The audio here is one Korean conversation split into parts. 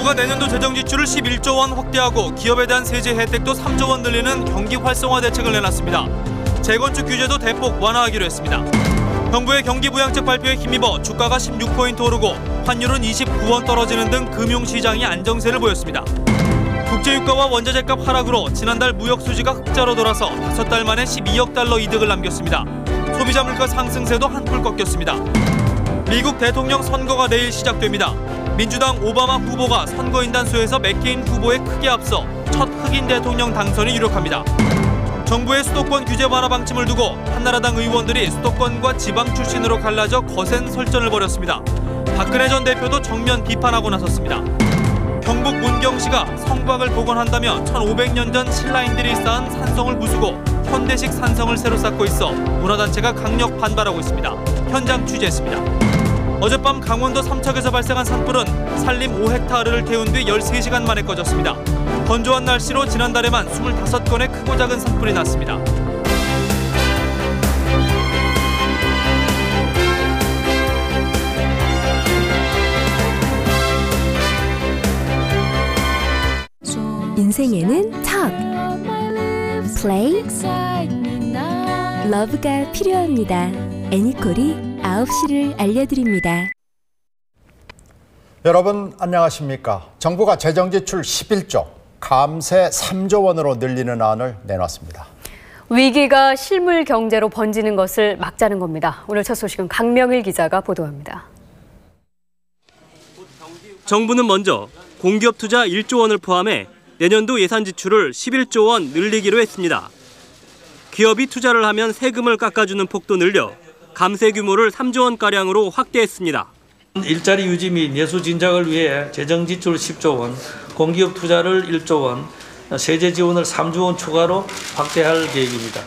정부가 내년도 재정 지출을 11조 원 확대하고 기업에 대한 세제 혜택도 3조 원 늘리는 경기 활성화 대책을 내놨습니다. 재건축 규제도 대폭 완화하기로 했습니다. 정부의 경기 부양책 발표에 힘입어 주가가 16포인트 오르고 환율은 29원 떨어지는 등 금융시장이 안정세를 보였습니다. 국제유가와 원자재값 하락으로 지난달 무역 수지가 흑자로 돌아서 5달 만에 12억 달러 이득을 남겼습니다. 소비자 물가 상승세도 한풀 꺾였습니다. 미국 대통령 선거가 내일 시작됩니다. 민주당 오바마 후보가 선거인단 수에서 맥케인 후보에 크게 앞서 첫 흑인 대통령 당선이 유력합니다. 정부의 수도권 규제 완화 방침을 두고 한나라당 의원들이 수도권과 지방 출신으로 갈라져 거센 설전을 벌였습니다. 박근혜 전 대표도 정면 비판하고 나섰습니다. 경북 문경시가 성곽을 복원한다며 1500년 전 신라인들이 쌓은 산성을 부수고 현대식 산성을 새로 쌓고 있어 문화단체가 강력 반발하고 있습니다. 현장 취재했습니다. 어젯밤 강원도 삼척에서 발생한 산불은 산림 5헥타르를 태운 뒤 13시간 만에 꺼졌습니다. 건조한 날씨로 지난달에만 25건의 크고 작은 산불이 났습니다. 인생에는 턱, 플레이, 러브가 필요합니다. 애니콜이 9시를 알려드립니다. 여러분 안녕하십니까? 정부가 재정지출 11조, 감세 3조 원으로 늘리는 안을 내놨습니다. 위기가 실물 경제로 번지는 것을 막자는 겁니다. 오늘 첫 소식은 강명일 기자가 보도합니다. 정부는 먼저 공기업 투자 1조 원을 포함해 내년도 예산 지출을 11조 원 늘리기로 했습니다. 기업이 투자를 하면 세금을 깎아주는 폭도 늘려 감세 규모를 3조 원가량으로 확대했습니다. 일자리 유지 및 내수 진작을 위해 재정 지출 10조 원, 공기업 투자를 1조 원, 세제 지원을 3조 원 추가로 확대할 계획입니다.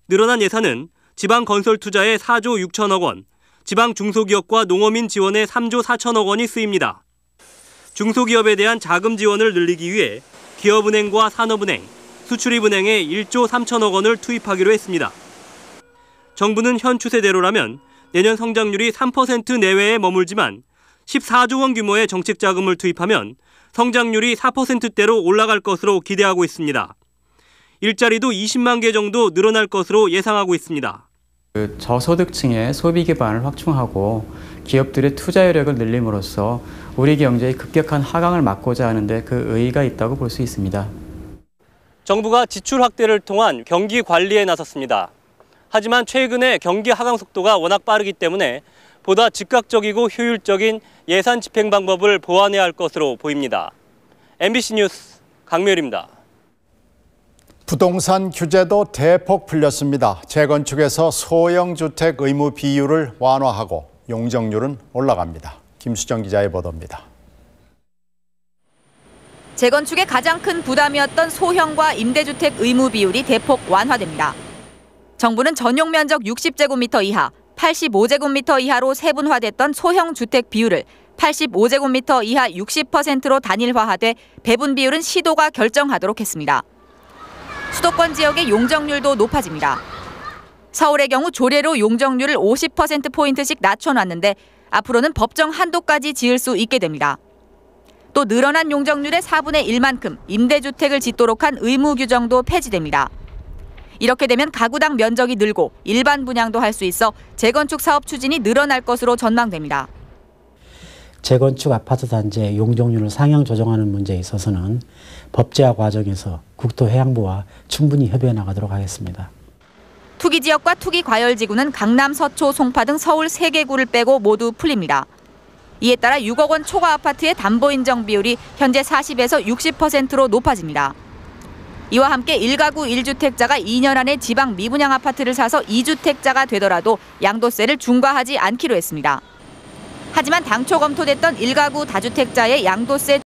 늘어난 예산은 지방 건설 투자에 4조 6천억 원, 지방 중소기업과 농어민 지원에 3조 4천억 원이 쓰입니다. 중소기업에 대한 자금 지원을 늘리기 위해 기업은행과 산업은행, 수출입은행에 1조 3천억 원을 투입하기로 했습니다. 정부는 현 추세대로라면 내년 성장률이 3% 내외에 머물지만 14조 원 규모의 정책 자금을 투입하면 성장률이 4%대로 올라갈 것으로 기대하고 있습니다. 일자리도 20만 개 정도 늘어날 것으로 예상하고 있습니다. 저소득층의 소비 기반을 확충하고 기업들의 투자 여력을 늘림으로써 우리 경제의 급격한 하강을 막고자 하는데 그 의의가 있다고 볼 수 있습니다. 정부가 지출 확대를 통한 경기 관리에 나섰습니다. 하지만 최근에 경기 하강 속도가 워낙 빠르기 때문에 보다 즉각적이고 효율적인 예산 집행 방법을 보완해야 할 것으로 보입니다. MBC 뉴스 강명일입니다. 부동산 규제도 대폭 풀렸습니다. 재건축에서 소형 주택 의무 비율을 완화하고 용적률은 올라갑니다. 김수정 기자의 보도입니다. 재건축의 가장 큰 부담이었던 소형과 임대주택 의무 비율이 대폭 완화됩니다. 정부는 전용 면적 60제곱미터 이하, 85제곱미터 이하로 세분화됐던 소형 주택 비율을 85제곱미터 이하 60%로 단일화하되 배분 비율은 시도가 결정하도록 했습니다. 수도권 지역의 용적률도 높아집니다. 서울의 경우 조례로 용적률을 50%포인트씩 낮춰놨는데 앞으로는 법정 한도까지 지을 수 있게 됩니다. 또 늘어난 용적률의 4분의 1만큼 임대주택을 짓도록 한 의무 규정도 폐지됩니다. 이렇게 되면 가구당 면적이 늘고 일반 분양도 할 수 있어 재건축 사업 추진이 늘어날 것으로 전망됩니다. 재건축 아파트 단지의 용적률을 상향 조정하는 문제에 있어서는 법제화 과정에서 국토해양부와 충분히 협의해 나가도록 하겠습니다. 투기지역과 투기과열지구는 강남, 서초, 송파 등 서울 3개구를 빼고 모두 풀립니다. 이에 따라 6억 원 초과 아파트의 담보 인정 비율이 현재 40에서 60%로 높아집니다. 이와 함께 1가구 1주택자가 2년 안에 지방 미분양 아파트를 사서 2주택자가 되더라도 양도세를 중과하지 않기로 했습니다. 하지만 당초 검토됐던 1가구 다주택자의 양도세